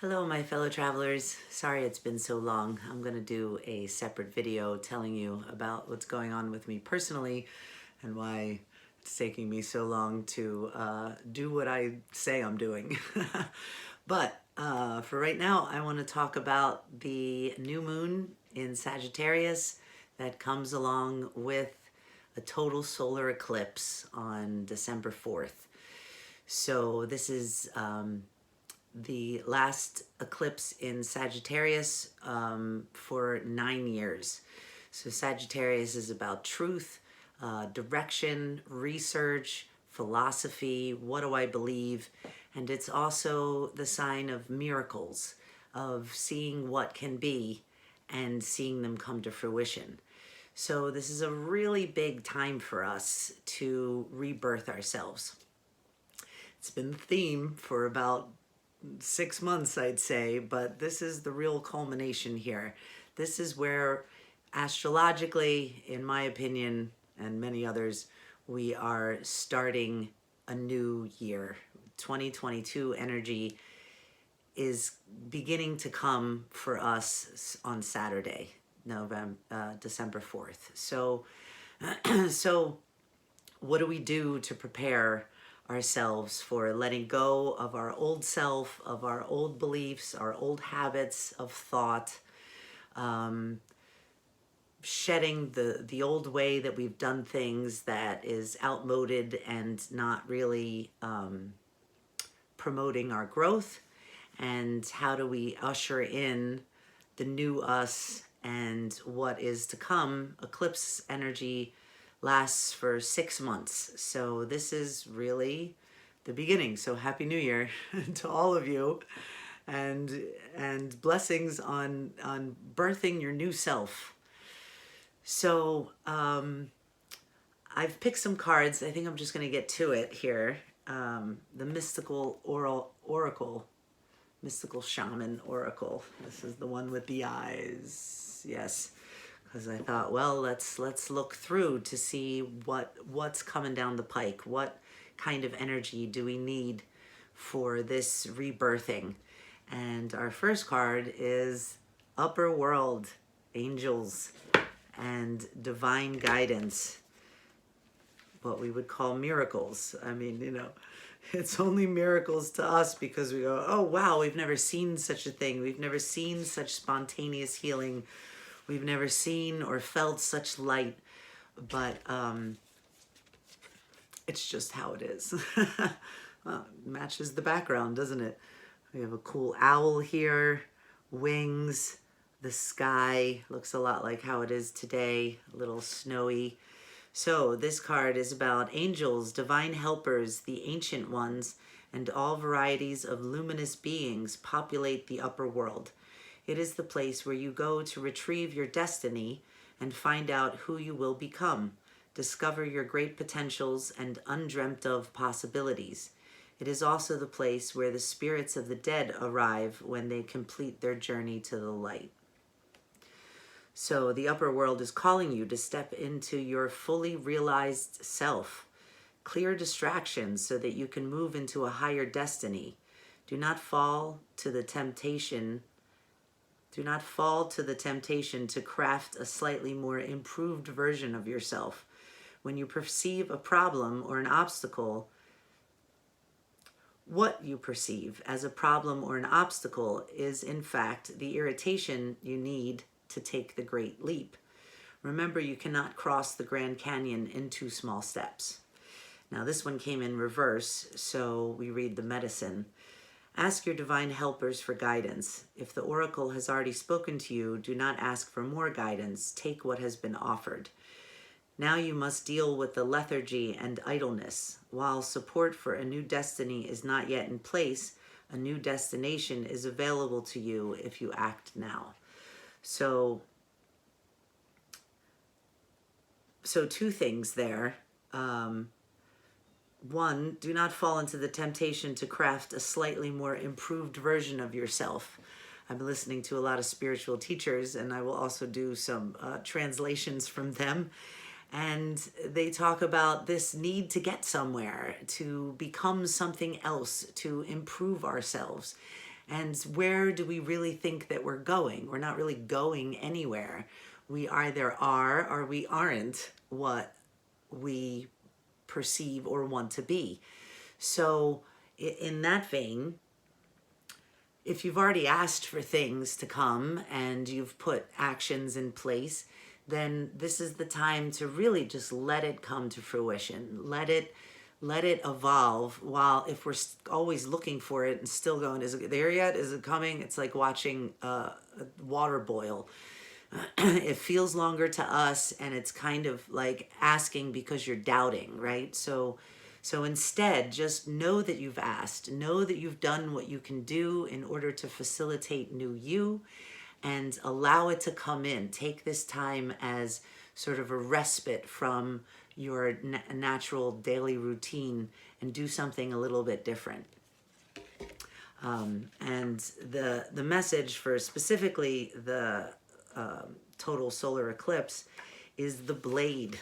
Hello, my fellow travelers. Sorry it's been so long. I'm going to do a separate video telling you about what's going on with me personally and why it's taking me so long to do what I say I'm doing. But for right now, I want to talk about the new moon in Sagittarius that comes along with a total solar eclipse on December 4th. So this is the last eclipse in Sagittarius for 9 years. So Sagittarius is about truth, direction, research, philosophy, what do I believe? And it's also the sign of miracles, of seeing what can be and seeing them come to fruition. So this is a really big time for us to rebirth ourselves. It's been the theme for about 6 months, I'd say, but this is the real culmination here. This is where astrologically, in my opinion, and many others, we are starting a new year. 2022 energy is beginning to come for us on Saturday, December 4th. So what do we do to prepare ourselves for letting go of our old self, of our old beliefs, our old habits of thought, shedding the old way that we've done things that is outmoded and not really promoting our growth, and how do we usher in the new us and what is to come. Eclipse energy lasts for 6 months. So this is really the beginning. So Happy New Year to all of you, and blessings on birthing your new self. So I've picked some cards. I think I'm just going to get to it here. The mystical oracle, mystical shaman oracle. This is the one with the eyes. Yes. Because I thought, well, let's look through to see what's coming down the pike. What kind of energy do we need for this rebirthing? And our first card is Upper World, Angels, and Divine Guidance. What we would call miracles. I mean, you know, it's only miracles to us because we go, oh, wow, we've never seen such a thing. We've never seen such spontaneous healing. We've never seen or felt such light, but it's just how it is. Well, it matches the background, doesn't it? We have a cool owl here, wings, the sky looks a lot like how it is today, a little snowy. So this card is about angels, divine helpers, the ancient ones, and all varieties of luminous beings populate the upper world. It is the place where you go to retrieve your destiny and find out who you will become, discover your great potentials and undreamt of possibilities. It is also the place where the spirits of the dead arrive when they complete their journey to the light. So the upper world is calling you to step into your fully realized self. Clear distractions so that you can move into a higher destiny. Do not fall to the temptation to craft a slightly more improved version of yourself. When you perceive a problem or an obstacle, what you perceive as a problem or an obstacle is in fact the irritation you need to take the great leap. Remember, you cannot cross the Grand Canyon in 2 small steps. Now this one came in reverse, so we read the medicine. Ask your divine helpers for guidance. If the oracle has already spoken to you, do not ask for more guidance. Take what has been offered. Now you must deal with the lethargy and idleness. While support for a new destiny is not yet in place, a new destination is available to you if you act now. So 2 things there. One, do not fall into the temptation to craft a slightly more improved version of yourself. I'm listening to a lot of spiritual teachers, and I will also do some translations from them. And they talk about this need to get somewhere, to become something else, to improve ourselves. And where do we really think that we're going? We're not really going anywhere. We either are or we aren't what we perceive or want to be. So in that vein, if you've already asked for things to come and you've put actions in place, then this is the time to really just let it come to fruition. Let it evolve. While if we're always looking for it and still going, is it there yet? Is it coming? It's like watching water boil. It feels longer to us, and it's kind of like asking because you're doubting, right? So instead, just know that you've asked, know that you've done what you can do in order to facilitate new you, and allow it to come in. Take this time as sort of a respite from your natural daily routine and do something a little bit different. And the message for specifically the total solar eclipse is the blade.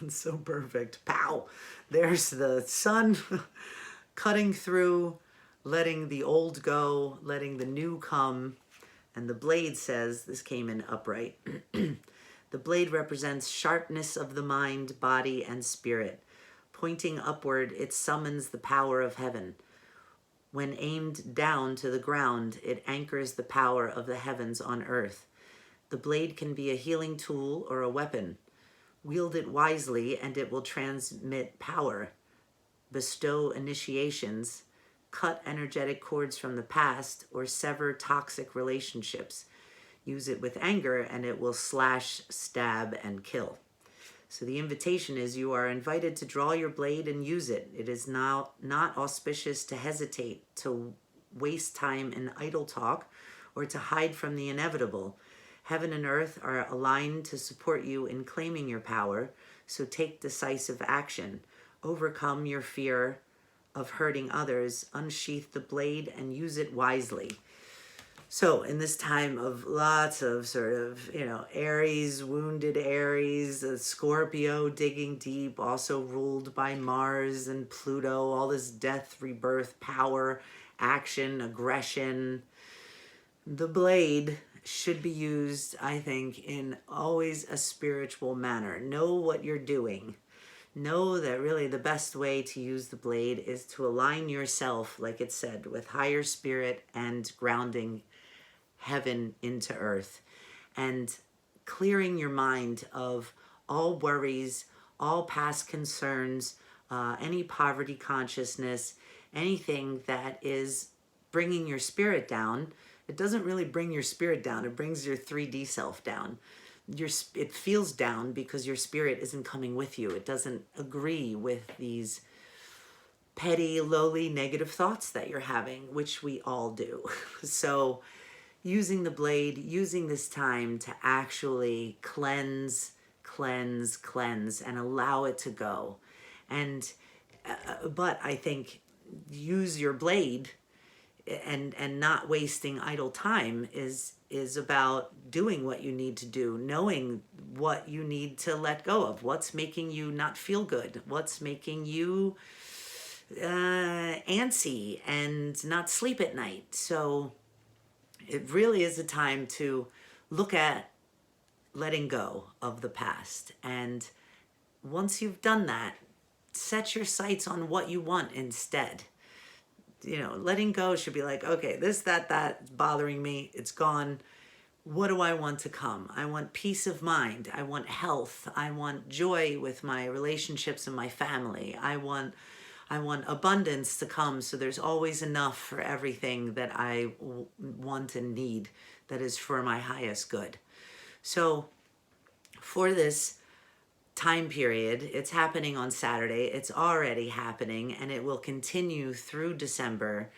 It's so perfect. Pow! There's the sun cutting through, letting the old go, letting the new come. And the blade says, this came in upright, the blade represents sharpness of the mind, body, and spirit. Pointing upward, it summons the power of heaven. When aimed down to the ground, it anchors the power of the heavens on earth. The blade can be a healing tool or a weapon. Wield it wisely and it will transmit power, bestow initiations, cut energetic cords from the past, or sever toxic relationships. Use it with anger and it will slash, stab, and kill. So the invitation is you are invited to draw your blade and use it. It is now not auspicious to hesitate, to waste time in idle talk, or to hide from the inevitable. Heaven and earth are aligned to support you in claiming your power, so take decisive action. Overcome your fear of hurting others, unsheath the blade, and use it wisely. So in this time of lots of sort of, Aries, wounded Aries, Scorpio digging deep, also ruled by Mars and Pluto, all this death, rebirth, power, action, aggression, the blade should be used, I think, in always a spiritual manner. Know what you're doing. Know that really the best way to use the blade is to align yourself, like it said, with higher spirit and grounding heaven into earth, and clearing your mind of all worries, all past concerns, any poverty consciousness, anything that is bringing your spirit down. It doesn't really bring your spirit down. It brings your 3D self down. It feels down because your spirit isn't coming with you. It doesn't agree with these petty, lowly, negative thoughts that you're having, which we all do. So using the blade, using this time to actually cleanse, and allow it to go. And, but I think use your blade and not wasting idle time is about doing what you need to do, knowing what you need to let go of, what's making you not feel good, what's making you antsy and not sleep at night. So it really is a time to look at letting go of the past. And once you've done that, set your sights on what you want instead. Letting go should be like, okay, that's bothering me. It's gone. What do I want to come? I want peace of mind. I want health. I want joy with my relationships and my family. I want abundance to come, so there's always enough for everything that I want and need that is for my highest good. So for this time period, it's happening on Saturday. It's already happening, and it will continue through December.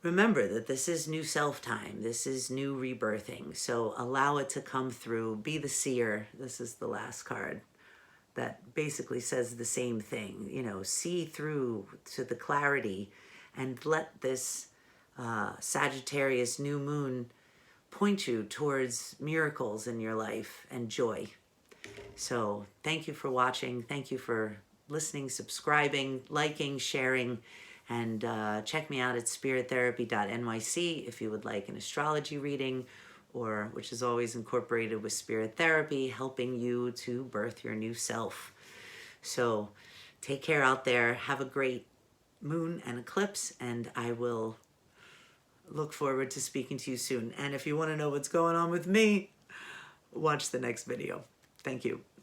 Remember that this is new self time. This is new rebirthing. So allow it to come through. Be the seer. This is the last card that basically says the same thing. See through to the clarity and let this Sagittarius new moon point you towards miracles in your life and joy. So thank you for watching. Thank you for listening, subscribing, liking, sharing, And check me out at spirittherapy.nyc if you would like an astrology reading, or which is always incorporated with spirit therapy, helping you to birth your new self. So take care out there. Have a great moon and eclipse, and I will look forward to speaking to you soon. And if you want to know what's going on with me, watch the next video. Thank you.